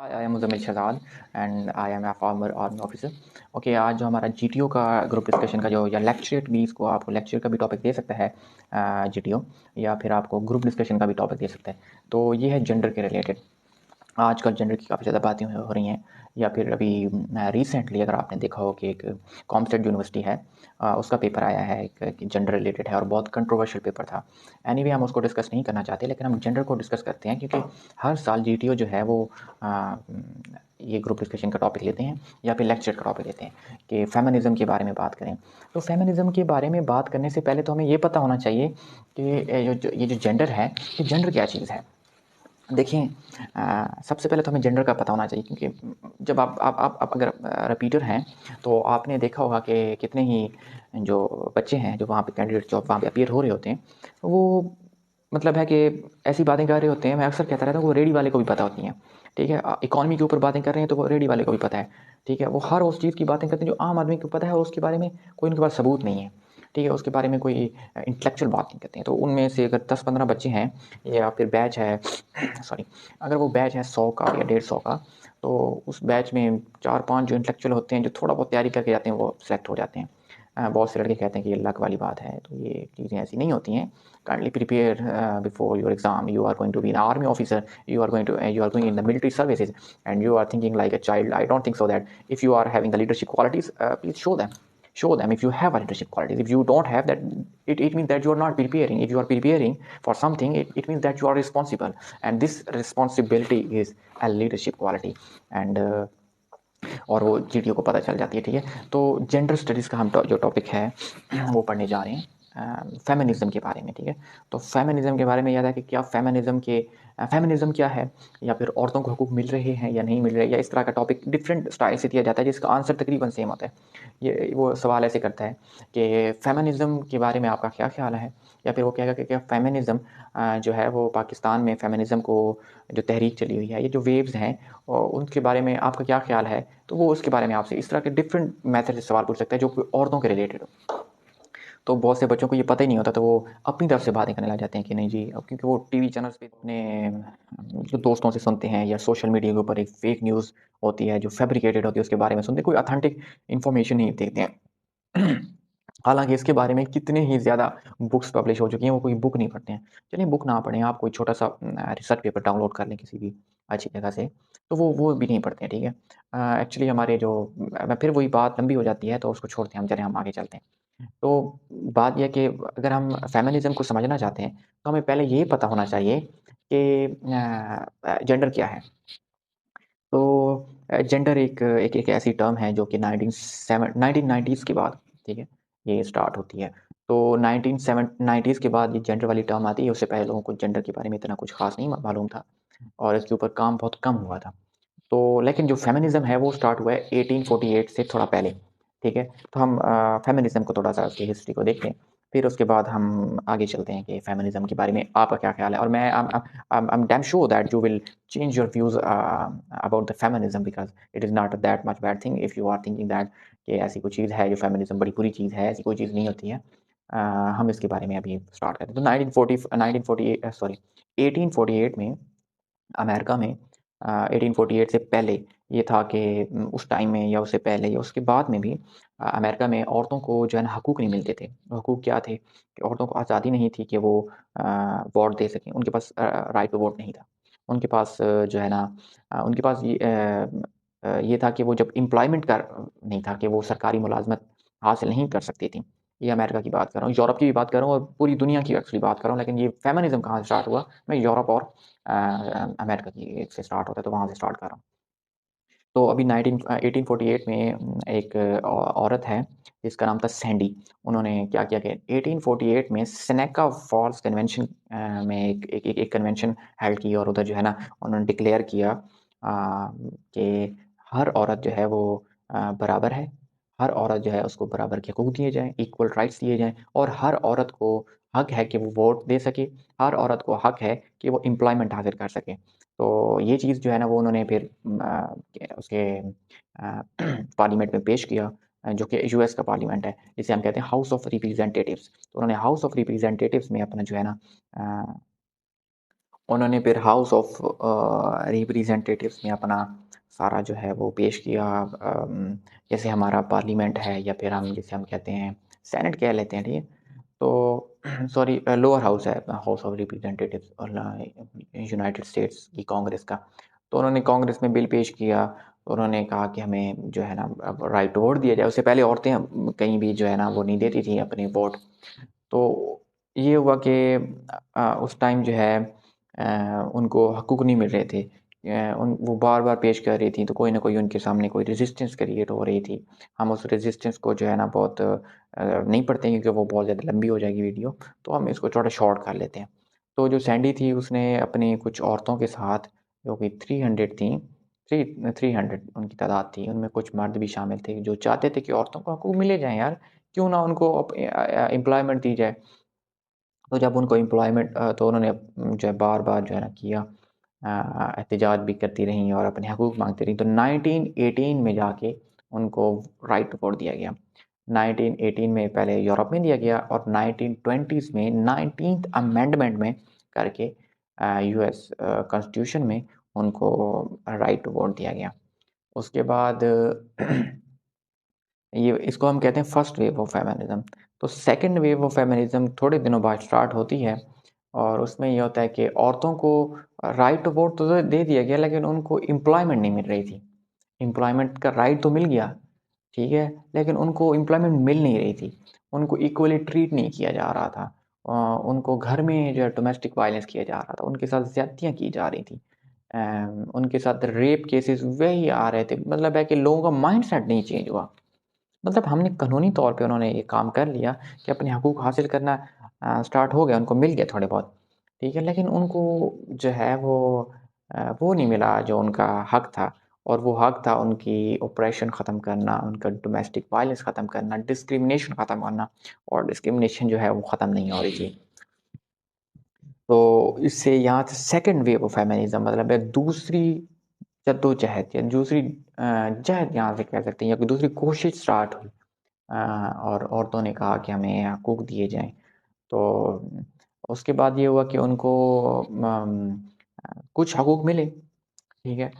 Hi, I am Muzammil Shahzad and I am a former army officer. Okay, आज जो हमारा GTO का group discussion का जो या लेक्चरेट भी इसको आपको लेक्चर का भी टॉपिक दे सकता है जीटीओ, या फिर आपको ग्रुप डिस्कशन का भी टॉपिक दे सकता है। तो ये है जेंडर के रिलेटेड। आजकल जेंडर की काफ़ी ज़्यादा बातें हो रही हैं, या फिर अभी रिसेंटली अगर आपने देखा हो कि एक कॉमस्टेड यूनिवर्सिटी है, उसका पेपर आया है एक जेंडर रिलेटेड है और बहुत कंट्रोवर्शियल पेपर था। एनीवे हम उसको डिस्कस नहीं करना चाहते, लेकिन हम जेंडर को डिस्कस करते हैं क्योंकि हर साल जीटीओ जो है वो ये ग्रुप डिस्कशन का टॉपिक लेते हैं या फिर लेक्चर का टॉपिक लेते हैं कि फेमिनिज़म के बारे में बात करें। तो फेमिनिज़म के बारे में बात करने से पहले तो हमें ये पता होना चाहिए कि ये जो जेंडर है, ये जेंडर क्या चीज़ है। देखिए, सबसे पहले तो हमें जेंडर का पता होना चाहिए, क्योंकि जब आप अगर रिपीटर हैं तो आपने देखा होगा कि कितने ही जो बच्चे हैं जो वहाँ पे कैंडिडेट जो वहाँ पे अपीयर हो रहे होते हैं, वो मतलब है कि ऐसी बातें कर रहे होते हैं। मैं अक्सर कहता रहता हूँ वो रेडी वाले को भी पता होती हैं, ठीक है। इकॉनमी के ऊपर बातें कर रहे हैं तो वो रेडी वाले को भी पता है, ठीक है। वो हर उस चीज़ की बातें करते हैं जो आम आदमी को पता है और उसके बारे में कोई उनके पास सबूत नहीं है, ठीक है। उसके बारे में कोई इंटेलेक्चुअल बात नहीं करते हैं। तो उनमें से अगर 10-15 बच्चे हैं या फिर बैच है सॉरी, अगर वो बैच है 100 का या 150 का, तो उस बैच में 4-5 जो इंटेलेक्चुअल होते हैं जो थोड़ा बहुत तैयारी करके जाते हैं वो सेलेक्ट हो जाते हैं। बहुत से लड़के कहते हैं कि ये लक वाली बात है, तो ये चीज़ें ऐसी नहीं होती हैं। Kindly prepare before your exam. You are going to be an army officer, you are going in the military services, and you are thinking like a child. I don't think so that if you are having the leadership qualities, please show them if you have a leadership qualities. If you don't have that, it means that you are not preparing. If you are preparing for something, it means that you are responsible, and this responsibility is a leadership quality. And और वो GTO को पता चल जाती है, ठीक है। तो जेंडर स्टडीज़ का हम जो टॉपिक है वो पढ़ने जा रहे हैं फेमिनिज़म के बारे में, ठीक है। तो फेमिनिज़म के बारे में याद है कि क्या फेमिनिज़म क्या है, या फिर औरतों को हकूक़ मिल रहे हैं या नहीं मिल रहे, या इस तरह का टॉपिक डिफरेंट स्टाइल से दिया जाता है जिसका आंसर तकरीबन सेम होता है। ये वो सवाल ऐसे करता है कि फेमिनिज़म के बारे में आपका क्या ख़्याल है, या फिर वो कहेगा कि क्या फेमिनिज़म जो है वो पाकिस्तान में फेमिनिज़म को जो तहरीक चली हुई है, ये जो वेव्स हैं उनके बारे में आपका क्या ख़्याल है। तो वो उसके बारे में आपसे इस तरह के डिफरेंट मेथड से सवाल पूछ सकता है जो कि औरतों के रिलेटेड हो। तो बहुत से बच्चों को ये पता ही नहीं होता, तो वो अपनी तरफ से बातें करने लग जाते हैं कि नहीं जी, अब क्योंकि वो टीवी चैनल्स पे अपने जो दोस्तों से सुनते हैं या सोशल मीडिया के ऊपर एक फेक न्यूज़ होती है जो फैब्रिकेटेड होती है उसके बारे में सुनते हैं, कोई ऑथेंटिक इन्फॉर्मेशन नहीं देखते हैं। हालाँकि इसके बारे में कितने ही ज़्यादा बुक्स पब्लिश हो चुकी हैं, वो कोई बुक नहीं पढ़ते हैं। चलिए बुक ना पढ़ें, आप कोई छोटा-सा रिसर्च पेपर डाउनलोड कर लें किसी भी अच्छी जगह से, तो वो भी नहीं पढ़ते हैं, ठीक है। एक्चुअली हमारे जो फिर वही बात लंबी हो जाती है, तो उसको छोड़ते हैं हम, चलें हम आगे चलते हैं। तो बात ये है कि अगर हम फेमिनिज़्म को समझना चाहते हैं, तो हमें पहले ये पता होना चाहिए कि जेंडर क्या है। तो जेंडर एक एक एक ऐसी टर्म है जो कि 1990s के बाद, ठीक है, ये स्टार्ट होती है। तो 1990s के बाद ये जेंडर वाली टर्म आती है, उससे पहले लोगों को जेंडर के बारे में इतना कुछ ख़ास नहीं मालूम था और इसके ऊपर काम बहुत कम हुआ था। तो लेकिन जो फेमिनिज़्म है वो स्टार्ट हुआ है 1848 से थोड़ा पहले, ठीक है। तो हम फेमिनिज़्म को थोड़ा-सा उसकी हिस्ट्री को देख लें, फिर उसके बाद हम आगे चलते हैं कि फेमिनिज़्म के बारे में आपका क्या ख़्याल है। और मैं I'm damn sure that you will change your views about the feminism, because it is not that much bad thing if you are thinking that कि ऐसी कोई चीज़ है जो फेमिनिज़्म बड़ी बुरी चीज़ है, ऐसी कोई चीज़ नहीं होती है। हम इसके बारे में अभी स्टार्ट करते हैं। तो 1948 सॉरी 1848 में अमेरिका में 1848 से पहले ये था कि उस टाइम में या उससे पहले या उसके बाद में भी अमेरिका में औरतों को जो है ना हकूक़ नहीं मिलते थे। हकूक़ क्या थे कि औरतों को आज़ादी नहीं थी कि वो वोट दे सकें। उनके पास राइट टू वोट नहीं था। उनके पास जो है ना उनके पास ये था कि वो जब एम्प्लॉयमेंट कर नहीं था कि वो सरकारी मुलाज़मत हासिल नहीं कर सकती थीं। ये अमेरिका की बात कर रहा हूँ, यूरोप की भी बात कर रहा हूँ और पूरी दुनिया की एक्चुअली बात कर रहा हूँ। लेकिन ये फेमिनिज़्म कहाँ से स्टार्ट हुआ, मैं यूरोप और अमेरिका की से स्टार्ट होता है, तो वहाँ से स्टार्ट कर रहा हूँ। तो अभी 1848 में एक औरत है जिसका नाम था सैंडी। उन्होंने क्या किया कि 1848 में सेनेका फॉल्स कन्वेंशन में एक कन्वेंशन हेल्ड की और उधर जो है ना उन्होंने डिक्लेयर किया कि हर औरत जो है वो बराबर है। हर औरत जो है उसको बराबर के हकूक़ दिए जाएँ, इक्वल राइट्स दिए जाएँ और हर औरत को हक है कि वो वोट दे सके। हर औरत को हक है कि वो एम्प्लॉयमेंट हासिल कर सके। तो ये चीज़ जो है ना वो उन्होंने फिर उसके पार्लियामेंट में पेश किया, जो कि यूएस का पार्लियामेंट है, जिसे हम कहते हैं हाउस ऑफ रिप्रेजेंटेटिव्स। तो उन्होंने हाउस ऑफ रिप्रेजेंटेटिव्स में अपना जो है ना उन्होंने फिर हाउस ऑफ रिप्रेजेंटेटिव्स में अपना सारा जो है वो पेश किया। जैसे हमारा पार्लियामेंट है या फिर हम कहते हैं सेनेट कह लेते हैं, ठीक है। तो सॉरी, लोअर हाउस है हाउस ऑफ रिप्रेजेंटेटिव्स और यूनाइटेड स्टेट्स की कांग्रेस का। तो उन्होंने कांग्रेस में बिल पेश किया। तो उन्होंने कहा कि हमें जो है ना अब राइट टू वोट दिया जाए। उससे पहले औरतें कहीं भी जो है ना वो नहीं देती थी अपने वोट। तो ये हुआ कि उस टाइम जो है उनको हकूक़ नहीं मिल रहे थे। वो बार-बार पेश कर रही थी, तो कोई ना कोई उनके सामने कोई रेज़िस्टेंस क्रिएट हो रही थी। हम उस रेज़िस्टेंस को जो है ना बहुत नहीं पढ़ते हैं, क्योंकि वो बहुत ज़्यादा लंबी हो जाएगी वीडियो, तो हम इसको थोड़ा शॉर्ट कर लेते हैं। तो जो सैंडी थी उसने अपनी कुछ औरतों के साथ, जो कि 300 थीं, 300 उनकी तादाद थी, उनमें कुछ मर्द भी शामिल थे, जो चाहते थे कि औरतों को हकूक़ मिले जाएँ यार, क्यों ना उनको एम्प्लॉयमेंट दी जाए। तो जब उनको एम्प्लॉयमेंट तो उन्होंने जो है बार-बार जो है ना किया, एहतजाज भी करती रहीं और अपने हकूक़ माँगती रहीं। तो 1918 में जाके उनको राइट टू वोट दिया गया। 1918 में पहले यूरोप में दिया गया और 1920s में 19th अमेंडमेंट में करके यूएस कॉन्स्टिट्यूशन में उनको राइट टू वोट दिया गया। उसके बाद ये इसको हम कहते हैं फर्स्ट वेव ऑफ फेमिनिज़्म। तो सेकंड वेव ऑफ फेमिनिज़्म थोड़े दिनों बाद स्टार्ट होती है और उसमें ये होता है कि औरतों को राइट टू वोट तो दे दिया गया, लेकिन उनको एम्प्लॉयमेंट नहीं मिल रही थी। एम्प्लॉयमेंट का राइट तो मिल गया, ठीक है, लेकिन उनको एम्प्लॉयमेंट मिल नहीं रही थी। उनको इक्वली ट्रीट नहीं किया जा रहा था। उनको घर में जो है डोमेस्टिक वायलेंस किया जा रहा था, उनके साथ ज़्यादतियाँ की जा रही थी। उनके साथ रेप केसेस वही आ रहे थे। मतलब है कि लोगों का माइंडसेट नहीं चेंज हुआ। मतलब हमने कानूनी तौर पे उन्होंने ये काम कर लिया कि अपने हकूक़ हासिल करना स्टार्ट हो गया, उनको मिल गया थोड़े बहुत, ठीक है? लेकिन उनको जो है वो नहीं मिला जो उनका हक था। और वो हक था उनकी ऑपरेशन ख़त्म करना, उनका डोमेस्टिक वायलेंस ख़त्म करना, डिस्क्रिमिनेशन ख़त्म करना। और डिस्क्रिमिनेशन जो है वो ख़त्म नहीं हो रही थी। तो इससे यहाँ से सेकंड वेव ऑफ फेमिनिज़्म मतलब है दूसरी जद्दोजहद या दूसरी जहद यहाँ से कह सकते हैं, या कोई दूसरी कोशिश स्टार्ट हुई। और औरतों ने कहा कि हमें हकूक़ दिए जाएँ। तो उसके बाद ये हुआ कि उनको कुछ हकूक़ मिले, ठीक है।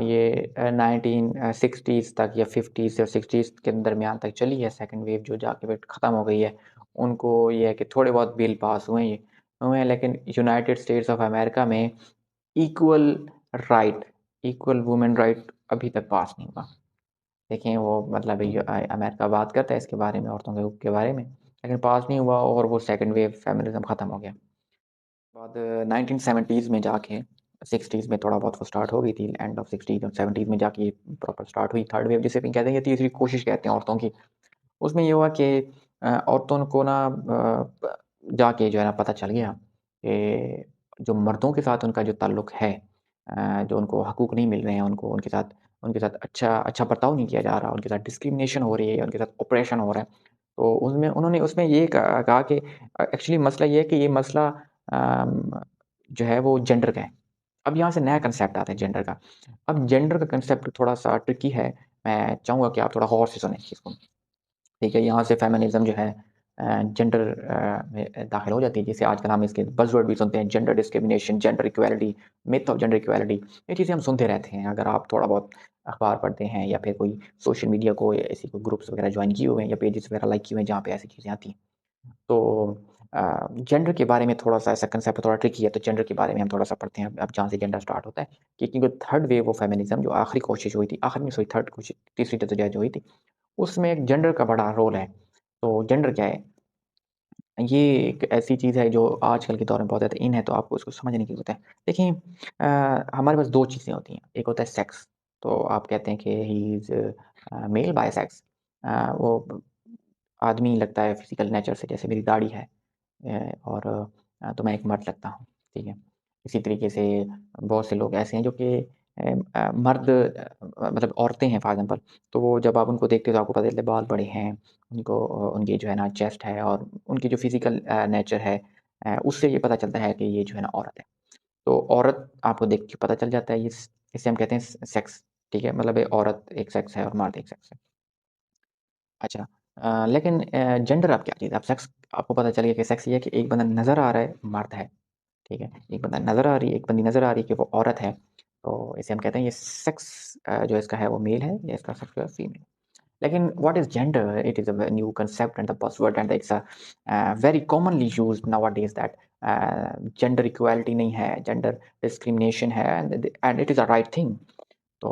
ये 1960s तक या 50s या 60s के दरमियान तक चली है सेकंड वेव, जो जाके फिर ख़त्म हो गई है। उनको ये है कि थोड़े बहुत बिल पास हुए हैं, लेकिन यूनाइटेड स्टेट्स ऑफ अमेरिका में equal right, equal women right अभी तक पास नहीं हुआ। देखें वो मतलब अमेरिका बात करता है इसके बारे में, औरतों के हक़ूक़ के बारे में, लेकिन पास नहीं हुआ और वो सेकंड वेव फेमिनिज़्म ख़त्म हो गया। बाद 1970s में जाके 60s में थोड़ा बहुत वो स्टार्ट हो गई थी, एंड ऑफ 60s और 70s में जाके ये प्रॉपर स्टार्ट हुई थर्ड वेव, जिसे भी कहते हैं, ये तीसरी कोशिश कहते हैं औरतों की। उसमें ये हुआ कि औरतों को ना जाके जो है ना पता चल गया कि जो मर्दों के साथ उनका जो ताल्लुक है, जो उनको हकूक़ नहीं मिल रहे हैं, उनको उनके साथ अच्छा अच्छा बर्ताव नहीं किया जा रहा, उनके साथ डिस्क्रिमिनेशन हो रही है, उनके साथ ऑपरेशन हो रहा है। तो उसमें उन्होंने उसमें ये कहा कि एक्चुअली मसला ये है कि ये मसला जो है वो जेंडर का है। अब यहाँ से नया कंसेप्ट आता है जेंडर का। अब जेंडर का कंसेप्ट थोड़ा-सा ट्रिकी है। मैं चाहूँगा कि आप थोड़ा गौर से सुनें इस चीज़ को। ठीक है, यहाँ से फेमिनिज़्म जो है जेंडर में दाखिल हो जाती है, जिसे आजकल हम इसके बज़वर्ड भी सुनते हैं, gender discrimination, gender equality, myth of gender equality. ये चीज़ें हम सुनते रहते हैं। अगर आप थोड़ा बहुत अखबार पढ़ते हैं या फिर कोई सोशल मीडिया को ऐसी कोई ग्रुप्स वगैरह जॉइन किए हुए हैं या पेजेस वगैरह लाइक किए हुए हैं जहाँ पे ऐसी चीज़ें आती हैं। तो जेंडर के बारे में थोड़ा-सा ऐसा कंसेप्ट थोड़ा ट्रिकी है, तो जेंडर के बारे में हम थोड़ा-सा पढ़ते हैं, अब जहाँ से जेंडर स्टार्ट होता है। कि क्योंकि थर्ड वेव ऑफ फेमिनिज़्म जो आखिरी कोशिश हुई थी, आखिर में सॉरी थर्ड कोशिश, तीसरी जद्दोजहद जो हुई थी, उसमें एक जेंडर का बड़ा रोल है। तो जेंडर क्या है? ये एक ऐसी चीज़ है जो आजकल के दौर में बहुत ज़्यादा इन है, तो आपको उसको समझने की ज़रूरत है। देखिए हमारे पास 2 चीज़ें होती हैं, एक होता है सेक्स, तो आप कहते हैं कि he is male by sex. वो आदमी लगता है फिज़िकल नेचर से, जैसे मेरी दाढ़ी है और तो मैं एक मर्द लगता हूँ, ठीक है। इसी तरीके से बहुत से लोग ऐसे हैं जो कि मर्द मतलब औरतें हैं फॉर एग्ज़ाम्पल, तो वो जब आप उनको देखते हो तो आपको पता चलता है बाल बड़े हैं, उनको उनकी जो है ना चेस्ट है और उनकी जो फिज़िकल नेचर है, उससे ये पता चलता है कि ये जो है ना औरत है। तो औरत आपको देख के पता चल जाता है, इसे हम कहते हैं सेक्स, ठीक है? मतलब ये औरत एक सेक्स है और मर्द एक सेक्स है। अच्छा लेकिन जेंडर अब क्या चीज़ है? अब सेक्स आपको पता चल गया कि सेक्स ये है कि एक बंदा नज़र आ रहा है, मर्द है। ठीक है? एक बंदा नज़र आ रही है, एक बंदी नज़र आ रही है कि वो औरत है, तो इसे हम कहते हैं ये सेक्स जो इसका है वो मेल है या इसका सेक्स जो है फीमेल। लेकिन what is gender? It is a new concept and the buzzword and it's a very commonly used nowadays that gender equality नहीं है, जेंडर डिस्क्रिमिनेशन है and it is a right thing. तो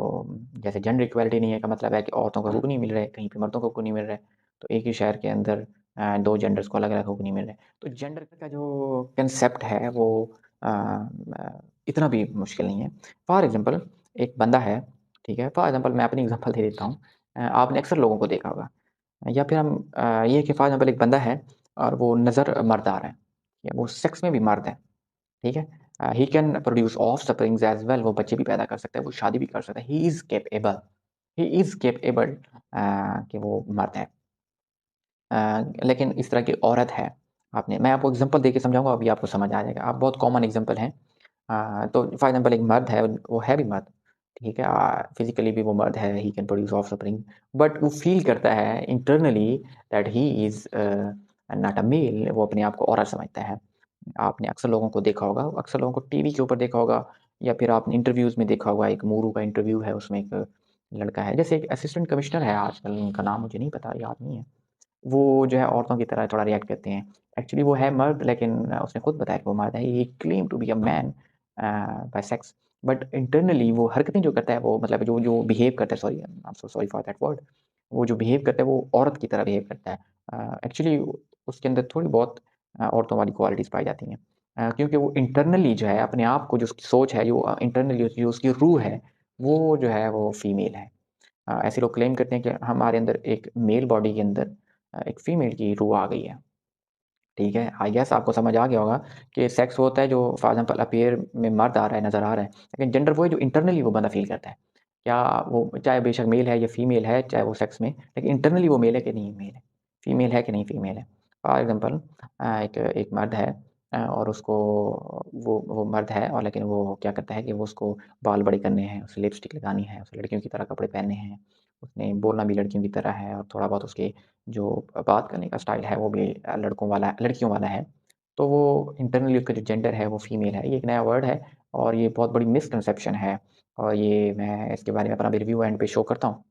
जैसे gender equality नहीं है का मतलब है कि औरतों को हकूक नहीं मिल रहे, कहीं पे मर्दों को हकूक नहीं मिल रहे, तो एक ही शहर के अंदर 2 जेंडर्स को अलग-अलग हकूक नहीं मिल रहे। तो जेंडर का जो कांसेप्ट है वो इतना भी मुश्किल नहीं है। फॉर एग्ज़ाम्पल एक बंदा है, ठीक है? फॉर एग्ज़ाम्पल मैं अपनी एग्ज़ाम्पल दे देता हूँ। आपने अक्सर लोगों को देखा होगा या फिर हम ये है कि फॉर एग्ज़ाम्पल एक बंदा है और वो नज़र मर्द आ रहा है, या वो सेक्स में भी मर्द है, ठीक है? He can produce offsprings as well, वो बच्चे भी पैदा कर सकता है, वो शादी भी कर सकता है। ही इज़ कैपेबल कि वो मर्द है। लेकिन इस तरह की औरत है, आपने मैं आपको एग्ज़ाम्पल देके समझाऊँगा अभी आपको समझ आ जाएगा। आप बहुत कॉमन एग्ज़ाम्पल हैं। तो फॉर एग्ज़ाम्पल एक मर्द है, वो है भी मर्द, ठीक है? फिज़िकली भी वो मर्द है, he can produce offspring but वो फ़ील करता है internally that he is not a male, वो अपने आप को औरत समझता है। आपने अक्सर लोगों को देखा होगा, अक्सर लोगों को टीवी के ऊपर देखा होगा या फिर आपने इंटरव्यूज़ में देखा होगा, एक मोरू का इंटरव्यू है, उसमें एक लड़का है, जैसे एक असिस्टेंट कमिश्नर है आजकल, उनका नाम मुझे नहीं पता, याद नहीं है। वो जो है औरतों की तरह थोड़ा रिएक्ट करते हैं। एक्चुअली वो है मर्द लेकिन उसने खुद बताया कि वो मर्द है। He claim to be a man by sex but internally वो हरकतें जो करता है वो मतलब जो जो बिहेव करता है sorry I am so sorry for that word वो जो बिहेव करता है वो औरत की तरह बिहेव करता है। एक्चुअली उसके अंदर थोड़ी बहुत औरतों वाली क्वालिटीज़ पाई जाती हैं। क्योंकि वो इंटरनली जो है अपने आप को जो उसकी सोच है, जो इंटरनली जो उसकी रूह है, वो जो है वो फीमेल है। ऐसे लोग क्लेम करते हैं कि हमारे अंदर एक मेल बॉडी के अंदर एक फीमेल की रूह आ गई है, ठीक है? आई गेस आपको समझ आ गया होगा कि सेक्स वो होता है जो फॉर एग्ज़ाम्पल अपीयर में मर्द आ रहा है, नज़र आ रहा है, लेकिन जेंडर वो है जो इंटरनली वो बंदा फ़ील करता है। क्या वो चाहे बेशक मेल है या फीमेल है, चाहे वो सेक्स में, लेकिन इंटरनली वो मेल है कि नहीं मेल है, फीमेल है कि नहीं फीमेल है। फॉर एग्ज़ाम्पल एक एक मर्द है और उसको वो मर्द है और लेकिन वो क्या करता है कि वो उसको बाल बड़े करने हैं, उसे लिपस्टिक लगानी है, उसे लड़कियों की तरह कपड़े पहनने हैं, उसने बोलना भी लड़कियों की तरह है और थोड़ा बहुत उसके जो बात करने का स्टाइल है वो भी लड़कियों वाला है। तो वो इंटरनली उसका जो जेंडर है वो फीमेल है। ये एक नया वर्ड है और ये बहुत बड़ी मिसकंसेप्शन है और ये मैं इसके बारे में अपना भी रिव्यू एंड पे शो करता हूँ।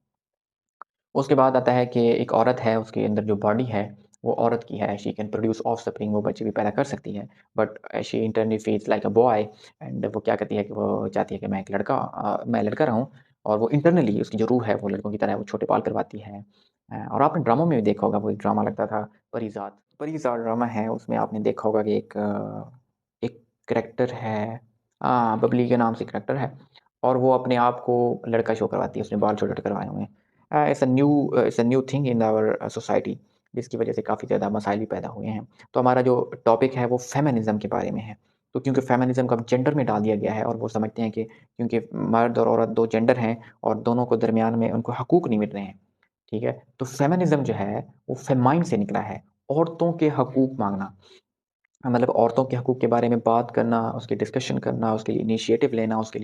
उसके बाद आता है कि एक औरत है, उसके अंदर जो बॉडी है, वो औरत की है, शी कैन प्रोड्यूस ऑफ़स्प्रिंग, वो बच्चे भी पैदा कर सकती है। But she internally feels like a boy and वो क्या करती है कि वो चाहती है कि मैं लड़का रहूँ और वो इंटरनली उसकी जो रूह है, वो लड़कों की तरह वो छोटे बाल करवाती है। और आपने ड्रामों में भी देखा होगा, वो एक ड्रामा लगता था परिज़ाद। परिज़ाद ड्रामा है, उसमें आपने देखा होगा कि एक करैक्टर है बबली के नाम से करैक्टर है और वो अपने आप को लड़का शो करवाती है, उसने बाल छोटे-छोटे करवाए हुए हैं। It's a new thing in our society जिसकी वजह से काफ़ी ज़्यादा मसाइल भी पैदा हुए हैं। तो हमारा जो टॉपिक है वो फेमिनिज़्म के बारे में है। तो क्योंकि फेमिनिज़्म को अब जेंडर में डाल दिया गया है और वो समझते हैं कि क्योंकि मर्द और औरत 2 जेंडर हैं और दोनों को दरमियान में उनको हकूक नहीं मिल रहे हैं, ठीक है? तो फेमिनिज़्म जो है वो फेमाइन से निकला है, औरतों के हकूक माँगना। मतलब औरतों के हकूक़ के बारे में बात करना, उसकी डिस्कशन करना, उसके लिए इनिशिएटिव लेना, उसके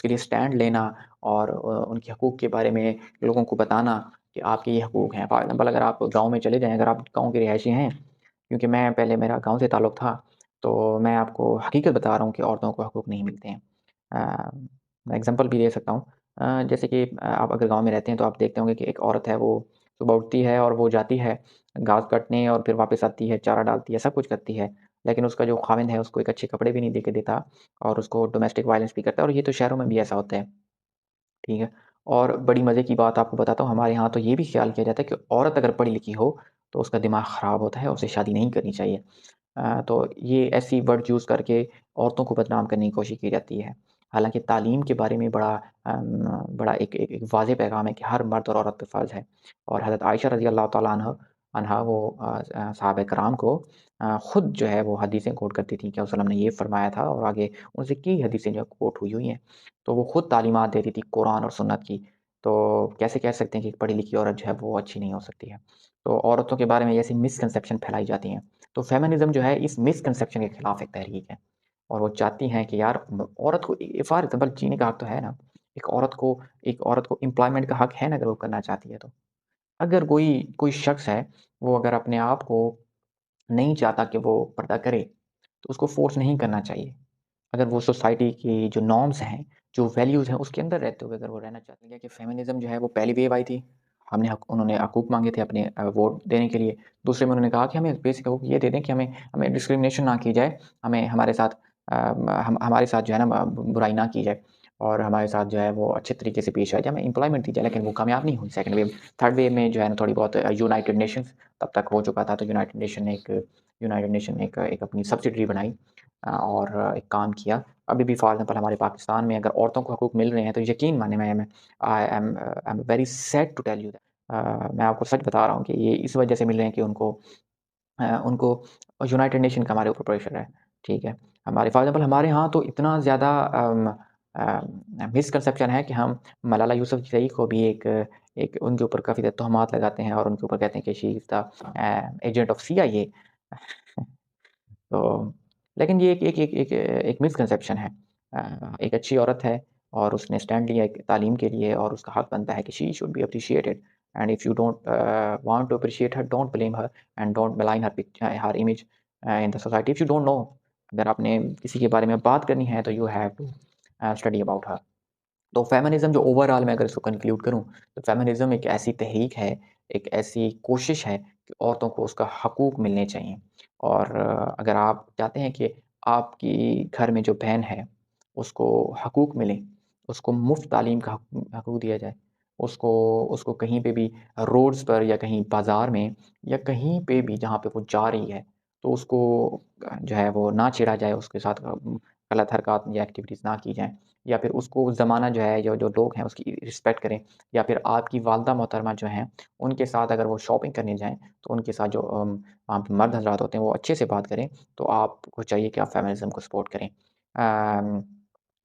लिए स्टैंड लेना और उनके हकूक़ के बारे में लोगों को बताना कि आपके ये हकूक़ हैं। फॉर एग्ज़ाम्पल अगर आप गाँव में चले जाएँ, अगर आप गाँव के रिहायशी हैं, क्योंकि मैं पहले मेरा गाँव से ताल्लुक था, तो मैं आपको हकीकत बता रहा हूँ कि औरतों को हकूक़ नहीं मिलते हैं। मैं एग्ज़ाम्पल भी दे सकता हूँ। जैसे कि आप अगर गाँव में रहते हैं तो आप देखते होंगे कि एक औरत है वो सुबह उठती है और वो जाती है घास काटने और फिर वापस आती है, चारा डालती है, सब कुछ करती है। लेकिन उसका जो ख़ाविंद है उसको एक अच्छे कपड़े भी नहीं दे के देता और उसको डोमेस्टिक वायलेंस भी करता है और ये तो शहरों में भी ऐसा होता है, ठीक है? और बड़ी मज़े की बात आपको बताता हूँ, हमारे यहाँ तो ये भी ख़्याल किया जाता है कि औरत अगर पढ़ी-लिखी हो, तो उसका दिमाग ख़राब होता है, उसे शादी नहीं करनी चाहिए। तो ये ऐसी वर्ड यूज़ करके औरतों को बदनाम करने की कोशिश की जाती है। हालाँकि तालीम के बारे में बड़ा एक वाज़ेह पैगाम है कि हर मर्द और औरत पे फ़र्ज़ है और हज़रत आयशा रज़ी अल्लाह तआला अन्हा वो सहाबा किराम को खुद जो है वो हदीसें कोट करती थीं कि वसल्लम ने ये फ़रमाया था और आगे उनसे कई हदीसें जो है कोट हुई हैं। तो वो खुद तालीमात देती थी कुरान और सुन्नत की। तो कैसे कह सकते हैं कि एक पढ़ी-लिखी औरत जो है वो अच्छी नहीं हो सकती है। तो औरतों के बारे में ऐसी मिसकंसेप्शन फैलाई जाती हैं। तो फेमिनिज़्म जो है इस मिसकंसेप्शन के खिलाफ एक तहरीक है और वो चाहती हैं कि यार औरत को फॉर एग्ज़ाम्पल जीने का हक तो है ना। एक औरत को एम्प्लॉयमेंट का हक है ना अगर वो करना चाहती है तो। अगर कोई शख्स है वो अगर अपने आप को नहीं चाहता कि वो पर्दा करे तो उसको फ़ोर्स नहीं करना चाहिए। अगर वो सोसाइटी की जो नॉर्म्स हैं, जो वैल्यूज़ हैं, उसके अंदर रहते हुए अगर वो रहना चाहते हैं कि फ़ेमिनिज़्म जो है वो पहली वेव आई थी। उन्होंने हकूक़ माँगे थे अपने वोट देने के लिए। दूसरे में उन्होंने कहा कि हमें बेसिक हकूक़ ये दे दें कि हमें हमें डिस्क्रिमिनेशन ना की जाए, हमें हमारे साथ हमारे साथ जो है ना बुराई ना की जाए और हमारे साथ जो है वो अच्छे तरीके से पेश आए जाए, हमें एम्प्लॉयमेंट दी जाए। लेकिन वो कामयाब नहीं हुई सेकंड वेव। थर्ड वेव में जो है ना थोड़ी बहुत यूनाइटेड नेशंस तब तक हो चुका था, तो यूनाइटेड नेशन ने एक अपनी सब्सिडरी बनाई और एक काम किया। अभी भी फॉर एग्ज़ाम्पल हमारे पाकिस्तान में अगर औरतों को हकूक़ मिल रहे हैं, तो यकीन मानिए I am very sad to tell you that मैं आपको सच बता रहा हूँ कि ये इस वजह से मिल रहे हैं कि उनको यूनाइटेड नेशन का हमारे ऊपर प्रेशर है, ठीक है? हमारे फॉर एग्ज़ाम्पल हमारे यहाँ तो इतना ज़्यादा मिसकंसेप्शन है कि हम मलाला यूसुफ़ज़ई को भी एक एक उनके ऊपर काफ़ी ज़्यादा तोहमात लगाते हैं और उनके ऊपर कहते हैं कि she is the agent of CIA. तो लेकिन ये एक मिसकंसेप्शन है। एक अच्छी औरत है और उसने स्टैंड लिया एक तालीम के लिए और उसका हक बनता है कि she should be appreciated and if you don't want to appreciate her, don't blame her and don't malign her image in the society. If you don't know, अगर आपने किसी के बारे में बात करनी है तो you have to study about her. तो फेमिनिज़्म जो ओवरऑल मैं अगर इसको कंक्लूड करूँ, तो फेमिनिज़्म एक ऐसी तहरीक है, एक ऐसी कोशिश है कि औरतों को उसका हकूक़ मिलने चाहिए। और अगर आप चाहते हैं कि आपकी घर में जो बहन है, उसको हकूक़ मिले, उसको मुफ़्त तालीम का हकूक़ दिया जाए, उसको उसको कहीं पे भी रोड्स पर या कहीं बाज़ार में या कहीं पे भी जहाँ पे वो जा रही है, तो उसको जो है वो ना छेड़ा जाए, उसके साथ गलत हरकत या एक्टिविटीज़ ना की जाएँ। या फिर उसको ज़माना जो है, जो लोग हैं उसकी रिस्पेक्ट करें या फिर आपकी वालदा मोहतरमा जो हैं, उनके साथ अगर वो शॉपिंग करने जाएँ, तो उनके साथ जो वहाँ पे मर्द हज़रात होते हैं, वो अच्छे से बात करें, तो आपको चाहिए कि आप फेमिनिज़्म को सपोर्ट करें।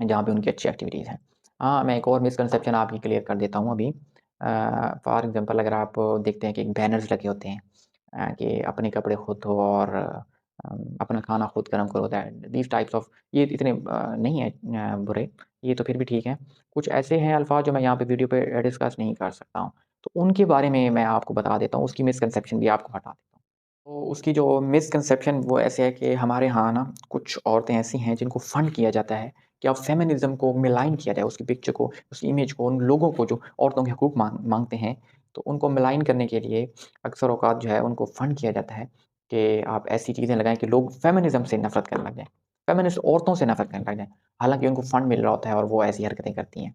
जहाँ पे उनकी अच्छी एक्टिविटीज़ हैं। हाँ, मैं एक और मिसकंसेप्शन आपकी क्लियर कर देता हूँ अभी। फॉर एग्ज़ाम्पल अगर आप देखते हैं कि बैनर्स लगे होते हैं कि अपने कपड़े खुद धो और अपना खाना खुद गरम करो, दैट दीज़ टाइप्स ऑफ ये इतने नहीं है बुरे, ये तो फिर भी ठीक है। कुछ ऐसे हैं अल्फ़ाज़ जो मैं यहाँ पे वीडियो पे डिस्कस नहीं कर सकता हूँ। तो उनके बारे में मैं आपको बता देता हूँ, उसकी मिसकंसेप्शन भी आपको हटा देता हूँ। तो उसकी जो मिसकंसेप्शन वो ऐसे है कि हमारे यहाँ ना कुछ औरतें ऐसी हैं जिनको फंड किया जाता है कि अब फेमिनिज़्म को मिलाइन किया जाए, उसकी पिक्चर को, उसकी इमेज को, उन लोगों को जो औरतों के हकूक़ माँगते हैं, तो उनको मिलाइन करने के लिए अक्सर औक़ात जो है उनको फंड किया जाता है कि आप ऐसी चीज़ें लगाएँ कि लोग फेमिनिज़्म से नफ़रत करने लग जाएँ। फेमिनिस्ट औरतों से नफ़रत करने लग जाएँ। हालाँकि उनको फंड मिल रहा होता है और वो ऐसी हरकतें करती हैं।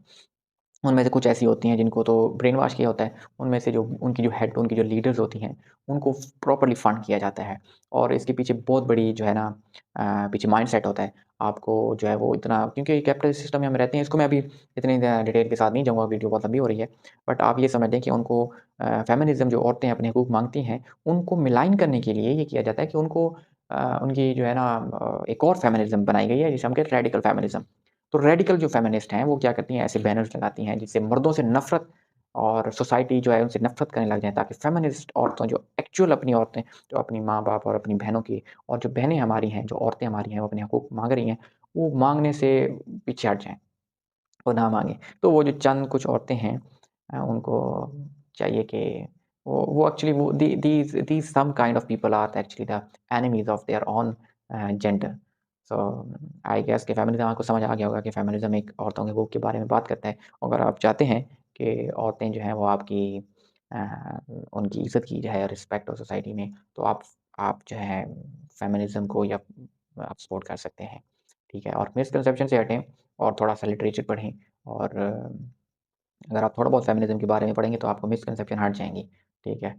उनमें से कुछ ऐसी होती हैं जिनको तो ब्रेन वॉश किया होता है। उनमें से जो उनकी जो लीडर्स होती हैं, उनको प्रॉपर्ली फंड किया जाता है और इसके पीछे बहुत बड़ी जो है ना पीछे माइंडसेट होता है। आपको जो है वो इतना क्योंकि कैपिटलिस्ट सिस्टम में हम रहते हैं, इसको मैं अभी इतनी डिटेल के साथ नहीं जाऊँगा, वीडियो बहुत लंबी हो रही है। बट आप ये समझ लें कि उनको फेमिनिज़्म जो औरतें अपने हकूक़ माँगती हैं, उनको मिलाइन करने के लिए ये किया जाता है कि उनको उनकी जो है ना एक और फेमिनिज़्म बनाई गई है जिसे हम कहते हैं रेडिकल फेमिनिज़्म। तो रेडिकल जो फेमिनिस्ट हैं, वो क्या करती हैं, ऐसे बैनर्स लगाती हैं जिससे मर्दों से नफ़रत और सोसाइटी जो है उनसे नफ़रत करने लग जाए ताकि फेमिनिस्ट औरतें जो एक्चुअल अपनी औरतें, जो अपनी माँ-बाप और अपनी बहनों की और जो बहनें हमारी हैं, जो औरतें हमारी हैं, वो अपने हकूक़ माँग रही हैं, वो माँगने से पीछे हट जाएँ, वो ना माँगे। तो वो जो चंद कुछ औरतें हैं उनको चाहिए कि वो एक्चुअली वो these some kind of people are actually the enemies of their own gender. So I guess कि फेमिनिज़्म आपको समझ आ गया होगा कि फेमिनिज़्म एक औरतों के हकूक़ के बारे में बात करता है। अगर आप चाहते हैं कि औरतें जो हैं वो आपकी अ, उनकी इज़्ज़त की जाए, रिस्पेक्ट हो सोसाइटी में, तो आप जो है फेमिनिज़्म को या आप सपोर्ट कर सकते हैं। ठीक है? और मिसकंसेप्शन से हटें और थोड़ा-सा लिटरेचर पढ़ें और अगर आप थोड़ा बहुत फेमिनिज़्म के बारे में पढ़ेंगे तो आपको मिसकंसेप्शन हट जाएँगी, ठीक है?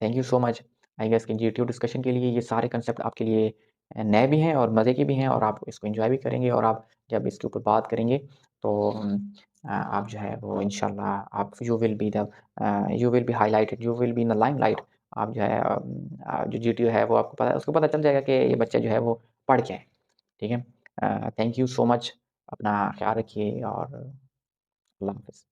Thank you so much. I guess कि जीटीयू डिस्कशन के लिए ये सारे कंसेप्ट आपके लिए नए भी हैं और मज़े के भी हैं और आप इसको एन्जॉय भी करेंगे और आप जब इसके ऊपर बात करेंगे तो आप जो है वो इंशाल्लाह आप you will be highlighted, you will be in the limelight. आप जो है जो जीटीयू है वो आपको पता उसको पता चल जाएगा कि ये बच्चा जो है वो पढ़ क्या है, ठीक है? Thank you so much. अपना ख़्याल रखिए और अल्लाह हाफ़िज़।